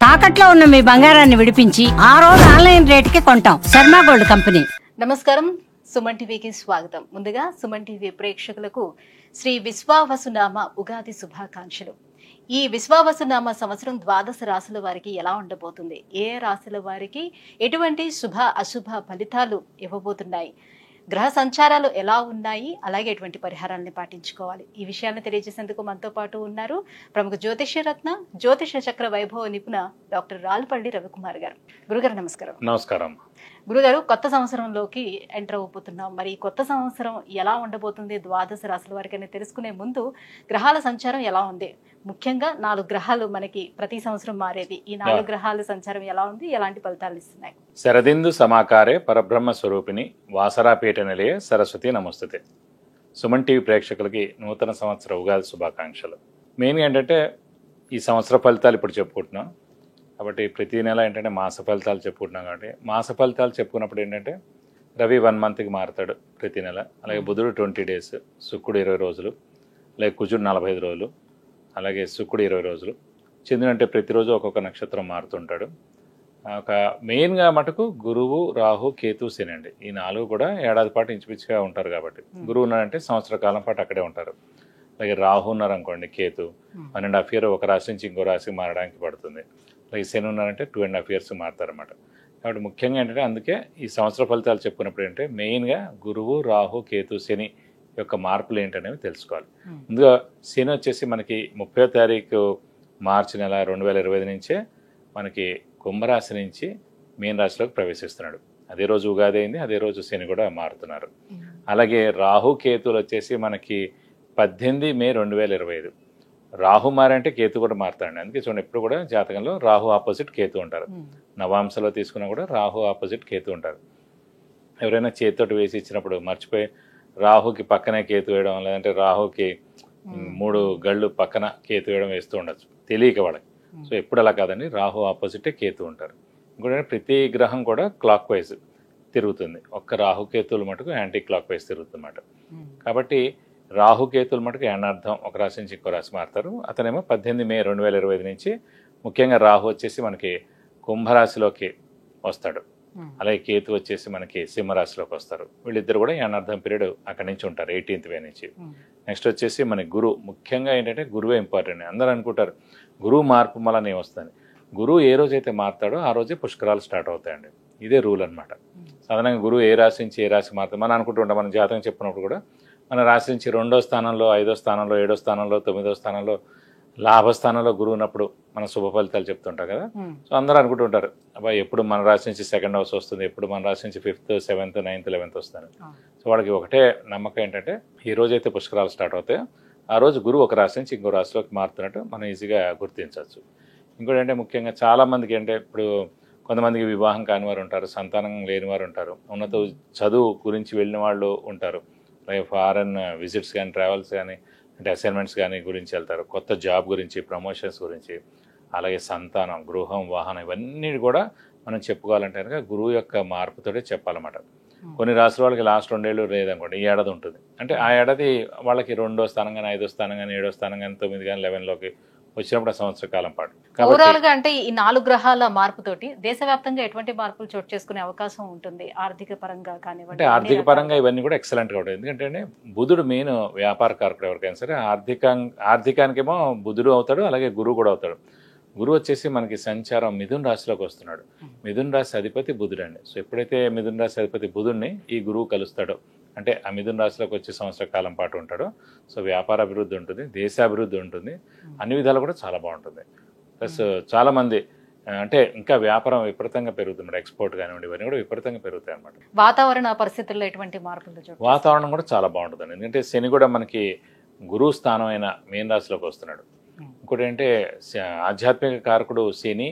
తాకట్లో ఉన్న మీ బంగారాన్ని విడిపించి ఆ రోజు ఆన్లైన్ రేటుకి కొంటాం. Sharma gold company. నమస్కారం, సుమన్ టీవీకి స్వాగతం. ముందుగా సుమన్ టీవీ ప్రేక్షకులకు శ్రీ విశ్వావసునామ ఉగాది శుభాకాంక్షలు. ఈ విశ్వావసునామ సంవత్సరం ద్వాదశ రాశుల వారికి ఎలా ఉండబోతుంది, ఏ రాశుల వారికి ఎటువంటి శుభ అశుభ ఫలితాలు ఇవ్వబోతున్నాయి, గ్రహ సంచారాలు ఎలా ఉన్నాయి, అలాగే ఎటువంటి పరిహారాలను పాటించుకోవాలి, ఈ విషయాన్ని తెలియజేసేందుకు మనతో పాటు ఉన్నారు ప్రముఖ జ్యోతిష్యరత్న జ్యోతిష చక్ర వైభవ నిపుణ డాక్టర్ రాల్పల్లి రవికుమార్ గారు. గురుగారు నమస్కారం. నమస్కారం. గురుగారు, కొత్త సంవత్సరంలోకి ఎంటర్ అయిపోతున్నాం. మరి కొత్త సంవత్సరం ఎలా ఉండబోతుంది ద్వాదశ రాశుల వారికి అని తెలుసుకునే ముందు గ్రహాల సంచారం ఎలా ఉంది, ముఖ్యంగా 4 గ్రహాలు మనకి ప్రతి సంవత్సరం మారేది, ఈ 4 గ్రహాల సంచారం ఎలా ఉంది, ఎలాంటి ఫలితాలు ఇస్తున్నాయి? శరదిందు సమాకారే పరబ్రహ్మ స్వరూపిణి వాసరాపీఠ నిలయ సరస్వతి నమస్తుతే. సుమన్ టీవీ ప్రేక్షకులకి నూతన సంవత్సర ఉగాది శుభాకాంక్షలు. మెయిన్గా ఏంటంటే ఈ సంవత్సర ఫలితాలు ఇప్పుడు చెప్పుకుంటున్నాం కాబట్టి ప్రతి నెల ఏంటంటే మాస ఫలితాలు చెప్పుకుంటున్నాం కాబట్టి మాస ఫలితాలు చెప్పుకున్నప్పుడు ఏంటంటే రవి 1 మంత్కి మారుతాడు ప్రతి నెల, అలాగే బుధుడు 20 డేస్, శుక్రుడు 20 రోజులు, అలాగే కుజుడు 45 రోజులు, అలాగే శుక్రుడు 20 రోజులు, చంద్రుడు అంటే ప్రతిరోజు ఒక్కొక్క నక్షత్రం మారుతుంటాడు. ఒక మెయిన్గా మటుకు గురువు, రాహు, కేతు, శని అండి. ఈ 4 కూడా ఏడాది పాటు ఇంచుమించుగా ఉంటారు కాబట్టి గురువు ఉన్నారంటే సంవత్సర కాలం పాటు అక్కడే ఉంటారు. అలాగే రాహు ఉన్నారనుకోండి, కేతు 1.5 ఇయర్ ఒక రాశి నుంచి ఇంకో రాశికి మారడానికి పడుతుంది. అలాగే శని ఉన్నారంటే 2.5 ఇయర్స్ మారుతారన్నమాట. కాబట్టి ముఖ్యంగా ఏంటంటే అందుకే ఈ సంవత్సర ఫలితాలు చెప్పుకున్నప్పుడు ఏంటంటే మెయిన్గా గురువు, రాహు, కేతు, శని యొక్క మార్పులు ఏంటనేవి తెలుసుకోవాలి. ముందుగా శని వచ్చేసి మనకి 30వ తారీఖు మార్చి నెల 2025 నుంచే మనకి కుంభరాశి నుంచి మీన రాశిలోకి ప్రవేశిస్తున్నాడు. అదే రోజు ఉగాది అయింది, అదే రోజు శని కూడా మారుతున్నారు. అలాగే రాహు, కేతులు వచ్చేసి మనకి 18 మే 2025. రాహు మారంటే కేతు కూడా మారుతాడండి. అందుకే చూడండి ఎప్పుడు కూడా జాతకంలో రాహు ఆపోజిట్ కేతు ఉంటారు. నవాంశలో తీసుకున్నా కూడా రాహు ఆపోజిట్ కేతు ఉంటారు. ఎవరైనా చేతితోటి వేసి ఇచ్చినప్పుడు మర్చిపోయి రాహుకి పక్కనే కేతు వేయడం, లేదంటే రాహుకి 3 గళ్ళు పక్కన కేతు వేయడం వేస్తూ ఉండొచ్చు తెలియక వాళ్ళకి. సో ఎప్పుడు అలా కాదండి, రాహు ఆపోజిటే కేతు ఉంటారు. ఇంకోటి ప్రతి గ్రహం కూడా క్లాక్ వైజ్ తిరుగుతుంది, ఒక్క రాహుకేతువులు మటుకు యాంటీ క్లాక్ వైజ్ తిరుగుతుందన్నమాట. కాబట్టి రాహుకేతులు మటుకు ఏనార్థం ఒక రాశి నుంచి ఇంకో రాశి మారుతారు. అతనేమో 18 మే 2025 నుంచి ముఖ్యంగా రాహు వచ్చేసి మనకి కుంభరాశిలోకి వస్తాడు, అలాగే కేతు వచ్చేసి మనకి సింహరాశిలోకి వస్తారు. వీళ్ళిద్దరు కూడా ఏనార్థం పీరియడ్ అక్కడి నుంచి ఉంటారు 18th మే నుంచి. నెక్స్ట్ వచ్చేసి మన గురువు, ముఖ్యంగా ఏంటంటే గురువే ఇంపార్టెంట్. అందరూ అనుకుంటారు గురువు మార్పు మళ్ళీ నేను వస్తాను. గురువు ఏ రోజైతే మారుతాడో ఆ రోజే పుష్కరాలు స్టార్ట్ అవుతాయండి. ఇదే రూల్ అనమాట. సాధారణంగా గురువు ఏ రాశి నుంచి ఏ రాశి మారుతాడు మనం అనుకుంటుంటాం. మన జాతకం చెప్పినప్పుడు కూడా మన రాశి నుంచి 2వ స్థానంలో, 5వ స్థానంలో, 7వ స్థానంలో, 9వ స్థానంలో, లాభస్థానంలో గురువు ఉన్నప్పుడు మన శుభ ఫలితాలు చెప్తుంటాం కదా. సో అందరూ అనుకుంటుంటారు అబ్బాయి ఎప్పుడు మన రాశి నుంచి 2nd హౌస్ వస్తుంది, ఎప్పుడు మన రాశి నుంచి 5th, 7th, 9th, 11th వస్తారు. సో వాళ్ళకి ఒకటే నమ్మకం ఏంటంటే ఈ రోజైతే పుష్కరాలు స్టార్ట్ అవుతాయో ఆ రోజు గురువు ఒక రాశి నుంచి ఇంకో రాశిలోకి మారుతున్నట్టు మనం ఈజీగా గుర్తించవచ్చు. ఇంకోటి అంటే ముఖ్యంగా చాలామందికి అంటే ఇప్పుడు కొంతమందికి వివాహం కాని వారు ఉంటారు, సంతానం లేని వారు ఉంటారు, ఉన్నత చదువు గురించి వెళ్ళిన వాళ్ళు ఉంటారు, అలాగే ఫారెన్ విజిట్స్ కానీ, ట్రావెల్స్ కానీ, అంటే అసైన్మెంట్స్ కానీ గురించి వెళ్తారు, కొత్త జాబ్ గురించి, ప్రమోషన్స్ గురించి, అలాగే సంతానం, గృహం, వాహనం ఇవన్నీ కూడా మనం చెప్పుకోవాలంటే కనుక గురువు యొక్క మార్పుతోనే చెప్పాలన్నమాట. కొన్ని రాష్ట్రాల వాళ్ళకి లాస్ట్ 2 ఏళ్ళు లేదనుకోండి, ఈ ఏడాది ఉంటుంది అంటే ఆ ఏడాది వాళ్ళకి 2వ స్థానం కానీ, 5వ స్థానం కానీ, 7వ స్థానం కానీ, 9 కానీ, 11లోకి వచ్చినప్పుడు సంవత్సర కాలం పాటు. ఓవరాల్ గా అంటే ఈ 4 గ్రహాల మార్పుతోటి దేశవ్యాప్తంగా ఎటువంటి మార్పులు చోటు చేసుకునే అవకాశం ఉంటుంది? ఆర్థిక పరంగా కానివ్వండి, అంటే ఆర్థిక పరంగా ఇవన్నీ కూడా ఎక్సలెంట్గా ఉంటుంది. ఎందుకంటే బుధుడు మెయిన్ వ్యాపార కారకుడు ఎవరికైనా సరే. ఆర్థికానికేమో బుధుడు అవుతాడు, అలాగే గురువు కూడా అవుతాడు. గురువు వచ్చేసి మనకి సంచారం మిథున రాశిలోకి వస్తున్నాడు. మిథున రాశి అధిపతి బుధుడు అండి. సో ఎప్పుడైతే మిథున రాశి అధిపతి బుధుడిని ఈ గురువు కలుస్తాడో అంటే ఆ మిథున రాశిలోకి వచ్చి సంవత్సర కాలం పాటు ఉంటాడు. సో వ్యాపార అభివృద్ధి ఉంటుంది, దేశాభివృద్ధి ఉంటుంది, అన్ని విధాలు కూడా చాలా బాగుంటుంది. ప్లస్ చాలామంది అంటే ఇంకా వ్యాపారం విపరీతంగా పెరుగుతుంది, ఎక్స్పోర్ట్ కానివ్వండి ఇవన్నీ కూడా విపరీతంగా పెరుగుతాయి అన్నమాట. వాతావరణ పరిస్థితుల్లో ఎటువంటి మార్పులు? వాతావరణం కూడా చాలా బాగుంటుందండి. ఎందుకంటే శని కూడా మనకి గురువు స్థానం అయిన మీన రాశిలోకి వస్తున్నాడు. ఇంకోటి ఏంటంటే ఆధ్యాత్మిక కారకుడు శని,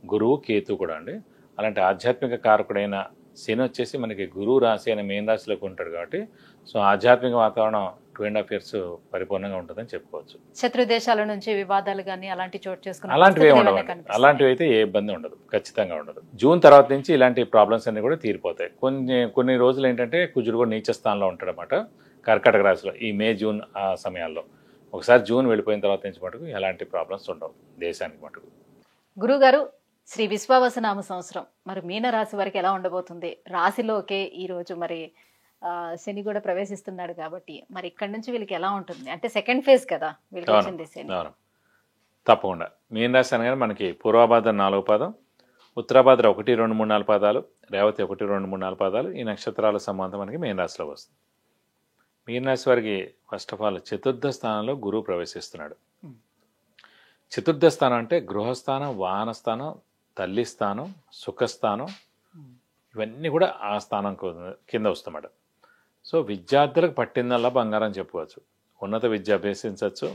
గురువు, కేతు కూడా అండి. అలాంటి ఆధ్యాత్మిక కారకుడైన శని వచ్చేసి మనకి గురువు రాశి అయిన మీన రాశిలోకి ఉంటాడు కాబట్టి సో ఆధ్యాత్మిక వాతావరణం 2.5 years పరిపూర్ణంగా ఉంటుందని చెప్పుకోవచ్చు. శత్రు దేశాల నుంచి వివాదాలు కానీ అలాంటి చోటు చేసుకుని అలాంటివి అయితే ఏ ఇబ్బంది ఉండదు, ఖచ్చితంగా ఉండదు. జూన్ తర్వాత నుంచి ఇలాంటి ప్రాబ్లమ్స్ అన్ని కూడా తీరిపోతాయి. కొన్ని రోజులు ఏంటంటే కుజుడు కూడా నీచ స్థానంలో ఉంటాడన్నమాట కర్కాటక రాశిలో ఈ మే, జూన్ ఆ సమయాల్లో. ఒకసారి జూన్ వెళ్ళిపోయిన తర్వాత నుంచి మటుకు ఎలాంటి ప్రాబ్లమ్స్ ఉండవు దేశానికి మటుకు. గురుగారు, శ్రీ విశ్వావసనామ సంవత్సరం మరి మీన రాశి వారికి ఎలా ఉండబోతుంది? రాశిలోకే ఈ రోజు మరి శని కూడా ప్రవేశిస్తున్నాడు కాబట్టి మరి ఇక్కడ నుంచి వీళ్ళకి ఎలా ఉంటుంది? అంటే సెకండ్ ఫేజ్ కదా వీళ్ళకి వచ్చింది శని. అవును, తప్పకుండా. మీన రాశి అనగానే మనకి పూర్వభాద్ర 4వ పాదం, ఉత్తరాభాద్ర 1, 2, 3, 4 పాదాలు, రేవతి 1, 2, 3, 4 పాదాలు, ఈ నక్షత్రాల సంబంధం మనకి మీన రాశిలో వస్తుంది. మీన రాశి వారికి ఫస్ట్ ఆఫ్ ఆల్ చతుర్థ స్థానంలో గురువు ప్రవేశిస్తున్నాడు. చతుర్థ స్థానం అంటే గృహస్థానం, వాహన స్థానం, తల్లి స్థానం, సుఖస్థానం, ఇవన్నీ కూడా ఆ స్థానం కింద వస్తామట. సో విద్యార్థులకు పట్టిందల్లా బంగారం చెప్పుకోవచ్చు. ఉన్నత విద్య అభ్యసించవచ్చు,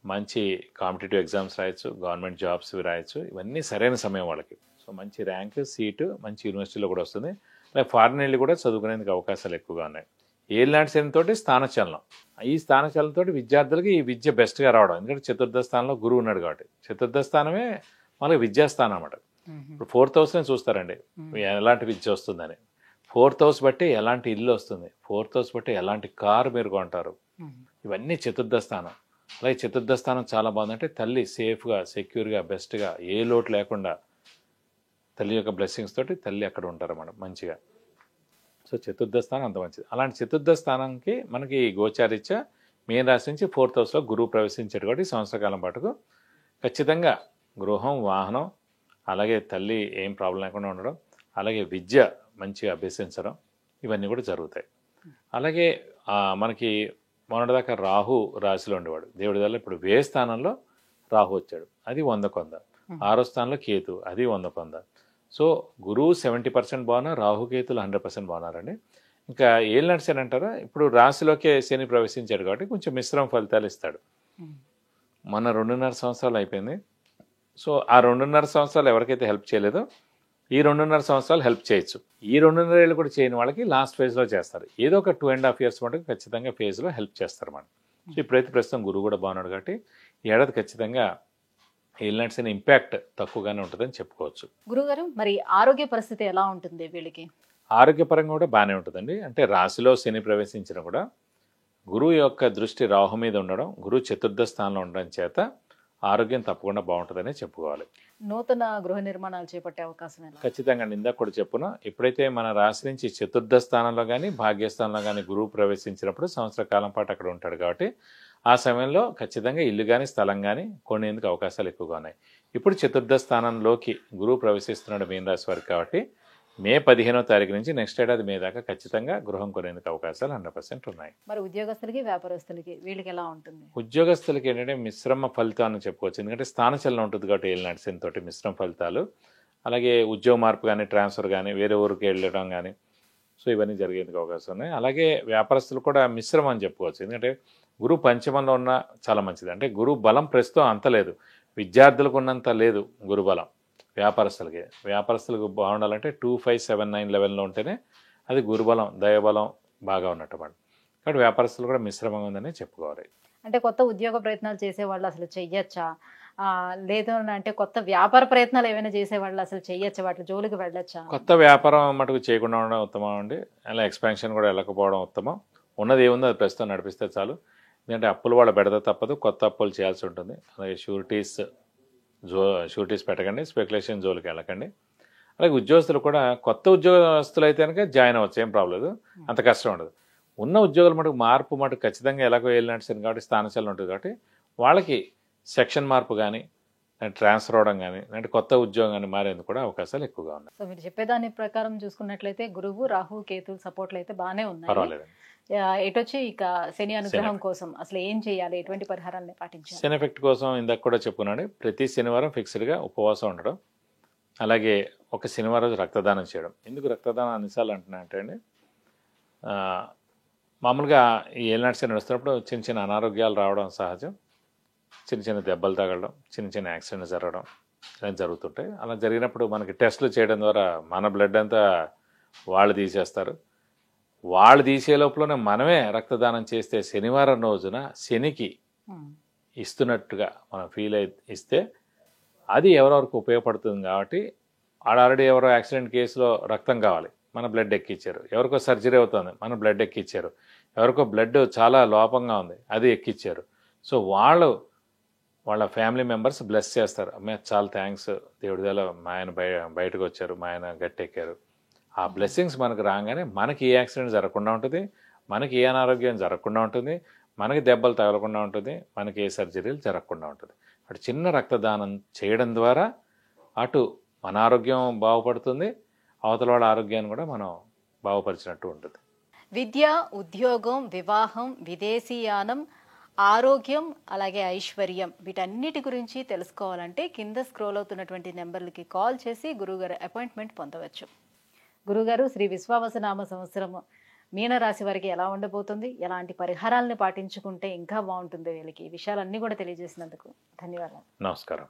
మంచి కాంపిటేటివ్ ఎగ్జామ్స్ రాయొచ్చు, గవర్నమెంట్ జాబ్స్ రాయొచ్చు. ఇవన్నీ సరైన సమయం వాళ్ళకి. సో మంచి ర్యాంక్, సీటు మంచి యూనివర్సిటీలో కూడా వస్తుంది. అలాగే ఫారిన్ వెళ్ళి కూడా చదువుకునేందుకు అవకాశాలు ఎక్కువగా ఉన్నాయి. ఏలినాటి శనితోటి స్థానచలనం, ఈ స్థానచలనంతో విద్యార్థులకి ఈ విద్య బెస్ట్గా రావడం. ఎందుకంటే చతుర్థ స్థానంలో గురువు ఉన్నాడు కాబట్టి చతుర్థ స్థానమే మనకి విద్యాస్థానం అన్నమాట. ఇప్పుడు 4th హౌస్ని చూస్తారండి ఎలాంటి విద్య వస్తుందని. 4th హౌస్ బట్టి ఎలాంటి ఇల్లు వస్తుంది, 4th హౌస్ బట్టి ఎలాంటి కారు మీరు కొంటారు, ఇవన్నీ చతుర్థ స్థానం. అలాగే చతుర్థ స్థానం చాలా బాగుందంటే తల్లి సేఫ్గా, సెక్యూర్గా, బెస్ట్గా, ఏ లోటు లేకుండా తల్లి యొక్క బ్లెస్సింగ్స్ తోటి తల్లి అక్కడ ఉంటారు అన్నమాట మంచిగా. సో చతుర్థ స్థానం అంత మంచిది. అలాంటి చతుర్థ స్థానానికి మనకి గోచారీత్యా మీన రాశి నుంచి 4th హౌస్లో గురువు ప్రవేశించాడు కాబట్టి సంవత్సర కాలం పాటుకు ఖచ్చితంగా గృహం, వాహనం, అలాగే తల్లి ఏం ప్రాబ్లం లేకుండా ఉండడం, అలాగే విద్య మంచిగా అభ్యసించడం, ఇవన్నీ కూడా జరుగుతాయి. అలాగే మనకి మొన్నటిదాకా రాహు రాశిలో ఉండేవాడు దేవుడి వల్ల. ఇప్పుడు వ్యయ స్థానంలో రాహు వచ్చాడు, అది 100 6వ స్థానంలో కేతు, అది 100. సో గురువు 70% బాగున్నారు, రాహుకేతులు 100% బాగున్నారండి. ఇంకా ఏళ్ళు నడిచాడు అంటారా, ఇప్పుడు రాశిలోకే శని ప్రవేశించాడు కాబట్టి కొంచెం మిశ్రమ ఫలితాలు ఇస్తాడు. మన 2.5 సంవత్సరాలు అయిపోయింది. సో ఆ 2.5 సంవత్సరాలు ఎవరికైతే హెల్ప్ చేయలేదో ఈ 2.5 సంవత్సరాలు హెల్ప్ చేయొచ్చు. ఈ 2.5 ఏళ్ళు కూడా చేయని వాళ్ళకి లాస్ట్ ఫేజ్లో చేస్తారు. ఏదో ఒక 2.5 ఇయర్స్ మటుకు ఖచ్చితంగా ఫేజ్లో హెల్ప్ చేస్తారు మనం. సో ఇప్పుడైతే ప్రస్తుతం గురువు కూడా బాగున్నాడు కాబట్టి ఈ ఏడాది ఖచ్చితంగా ఏలినాటి ఇంపాక్ట్ తక్కువగానే ఉంటుందని చెప్పుకోవచ్చు. గురుగారు, మరి ఆరోగ్య పరిస్థితి ఎలా ఉంటుంది వీళ్ళకి? ఆరోగ్యపరంగా కూడా బాగానే ఉంటుందండి. అంటే రాశిలో శని ప్రవేశించిన కూడా గురువు యొక్క దృష్టి రాహు మీద ఉండడం, గురువు చతుర్థ స్థానంలో ఉండడం చేత ఆరోగ్యం తప్పకుండా బాగుంటుందనే చెప్పుకోవాలి. నూతన గృహ నిర్మాణాలు చేపట్టే అవకాశం ఖచ్చితంగా ఇందాక కూడా చెప్పున. ఎప్పుడైతే మన రాశి నుంచి చతుర్థ స్థానంలో కానీ భాగ్యస్థానంలో కానీ గురువు ప్రవేశించినప్పుడు సంవత్సర కాలం పాటు అక్కడ ఉంటాడు కాబట్టి ఆ సమయంలో ఖచ్చితంగా ఇల్లు కానీ స్థలం కానీ కొనేందుకు అవకాశాలు ఎక్కువగా ఉన్నాయి. ఇప్పుడు చతుర్థ స్థానంలోకి గురువు ప్రవేశిస్తున్నాడు మీన రాశి వారికి కాబట్టి మే 15వ తారీఖు నుంచి నెక్స్ట్ ఏడాది మే దాకా ఖచ్చితంగా గృహం కొనేందుకు అవకాశాలు 100% ఉన్నాయి. మరి ఉద్యోగస్తులకి, వ్యాపారస్తులకి వీళ్ళకి ఎలా ఉంటుంది? ఉద్యోగస్తులకి ఏంటంటే మిశ్రమ ఫలితాన్ని చెప్పుకోవచ్చు. ఎందుకంటే స్థానచలనం ఉంటుంది కాబట్టి ఏలినాటి శని తోటి మిశ్రమ ఫలితాలు. అలాగే ఉద్యోగ మార్పు కానీ, ట్రాన్స్ఫర్ కానీ, వేరే ఊరికి వెళ్ళడం కానీ, సో ఇవన్నీ జరిగేందుకు అవకాశం ఉన్నాయి. అలాగే వ్యాపారస్తులు కూడా మిశ్రమం అని చెప్పుకోవచ్చు. ఎందుకంటే గురువు పంచమంలో ఉన్న చాలా మంచిది. అంటే గురువు బలం ప్రస్తుతం అంత లేదు, విద్యార్థులకు ఉన్నంత లేదు గురు బలం. వ్యాపారస్తులకు బాగుండాలంటే 2, 5, 7, 9 లెవెల్లో ఉంటేనే అది గురుబలం, దైవబలం బాగా ఉన్నట్టు మాట. కాబట్టి వ్యాపారస్తులు కూడా మిశ్రమంగా ఉందని చెప్పుకోవాలి. అంటే కొత్త ఉద్యోగ ప్రయత్నాలు చేసేవాళ్ళు అసలు చెయ్యొచ్చా? లేదు అంటే కొత్త వ్యాపార ప్రయత్నాలు ఏమైనా చేసేవాళ్ళు అసలు చెయ్యొచ్చా? వాటి జోలికి వెళ్ళొచ్చా? కొత్త వ్యాపారం మటుకు చేయకుండా ఉండడం ఉత్తమం అండి. అలా ఎక్స్పాన్షన్ కూడా వెళ్ళకపోవడం ఉత్తమం. ఉన్నది ఏముందో అది ప్రస్తుతం నడిపిస్తే చాలు. ఎందుకంటే అప్పులు వాళ్ళ బెడద తప్పదు, కొత్త అప్పులు చేయాల్సి ఉంటుంది. అలాగే షూరిటీస్ పెట్టకండి, స్పెక్యులేషన్ జోలికి వెళ్ళకండి. అలాగే ఉద్యోగస్తులు కూడా కొత్త ఉద్యోగస్తులు అయితే కనుక జాయిన్ అవ్వచ్చు, ఏం ప్రాబ్లం లేదు, అంత కష్టం ఉండదు. ఉన్న ఉద్యోగులు మటుకు మార్పు మటుకు ఖచ్చితంగా ఎలాగో వెళ్ళినట్టు కాబట్టి స్థానచలనం ఉంటుంది కాబట్టి వాళ్ళకి సెక్షన్ మార్పు కానీ, ట్రాన్స్ఫర్ అవడం కానీ, అంటే కొత్త ఉద్యోగం కానీ మారేందుకు కూడా అవకాశాలు ఎక్కువగా ఉన్నాయి. సో మీరు చెప్పేదాని ప్రకారం చూసుకున్నట్లయితే గురువు, రాహు, కేతు సపోర్ట్లు అయితే బాగానే ఉన్నాయి. పర్వాలేదు. ఎటొచ్చి ఇక శని అనుగ్రహం కోసం అసలు ఏం చేయాలి, ఎటువంటి పరిహారాన్ని పాటించాలి? శని ఎఫెక్ట్ కోసం ఇందాక కూడా చెప్పుకున్నాడు, ప్రతి శనివారం ఫిక్స్డ్గా ఉపవాసం ఉండడం, అలాగే ఒక శనివారం రోజు రక్తదానం చేయడం. ఎందుకు రక్తదానం అన్నిసార్లు అంటున్నా అంటే అండి, మామూలుగా ఈ ఏలినాటి శని నడుస్తున్నప్పుడు చిన్న చిన్న అనారోగ్యాలు రావడం సహజం. చిన్న చిన్న దెబ్బలు తగలడం, చిన్న చిన్న యాక్సిడెంట్స్ జరగడం ఇలా జరుగుతుంటాయి. అలా జరిగినప్పుడు మనకి టెస్టులు చేయడం ద్వారా మన బ్లడ్ అంతా వాళ్ళు తీసేస్తారు. వాళ్ళు తీసే లోపలనే మనమే రక్తదానం చేస్తే శనివారం రోజున శనికి ఇస్తున్నట్టుగా మనం ఫీల్ ఇస్తే అది ఎవరెవరికి ఉపయోగపడుతుంది. కాబట్టి ఆల్రెడీ ఎవరో యాక్సిడెంట్ కేసులో రక్తం కావాలి, మన బ్లడ్ ఎక్కిచ్చారు. ఎవరికో సర్జరీ అవుతుంది, మన బ్లడ్ ఎక్కిచ్చారు. ఎవరికో బ్లడ్ చాలా లోపంగా ఉంది, అది ఎక్కిచ్చారు. సో వాళ్ళు వాళ్ళ ఫ్యామిలీ మెంబర్స్ బ్లెస్ చేస్తారు. అమ్మే చాలా థ్యాంక్స్, దేవుడి దయలో మా ఆయన బయటకు వచ్చారు, మా ఆయన గట్టెక్కారు. ఆ బ్లెస్సింగ్స్ మనకు రాగానే మనకి ఏ యాక్సిడెంట్ జరగకుండా ఉంటుంది, మనకి ఏ అనారోగ్యం జరగకుండా ఉంటుంది, మనకి దెబ్బలు తగలకుండా ఉంటుంది, మనకి ఏ సర్జరీలు జరగకుండా ఉంటుంది. అటు చిన్న రక్తదానం చేయడం ద్వారా అటు మన ఆరోగ్యం బాగుపడుతుంది, అవతల వాళ్ళ ఆరోగ్యాన్ని కూడా మనం బాగుపరిచినట్టు ఉంటుంది. విద్య, ఉద్యోగం, వివాహం, విదేశీయానం, ఆరోగ్యం, అలాగే ఐశ్వర్యం, వీటన్నిటి గురించి తెలుసుకోవాలంటే కింద స్క్రోల్ అవుతున్నటువంటి నెంబర్లకి కాల్ చేసి గురువుగారు అపాయింట్మెంట్ పొందవచ్చు. గురుగారు, శ్రీ విశ్వావసునామ సంవత్సరం మీనరాశి వారికి ఎలా ఉండబోతుంది, ఎలాంటి పరిహారాలను పాటించుకుంటే ఇంకా బాగుంటుంది వీళ్ళకి, ఈ విషయాలన్నీ కూడా తెలియజేసినందుకు ధన్యవాదాలు. నమస్కారం.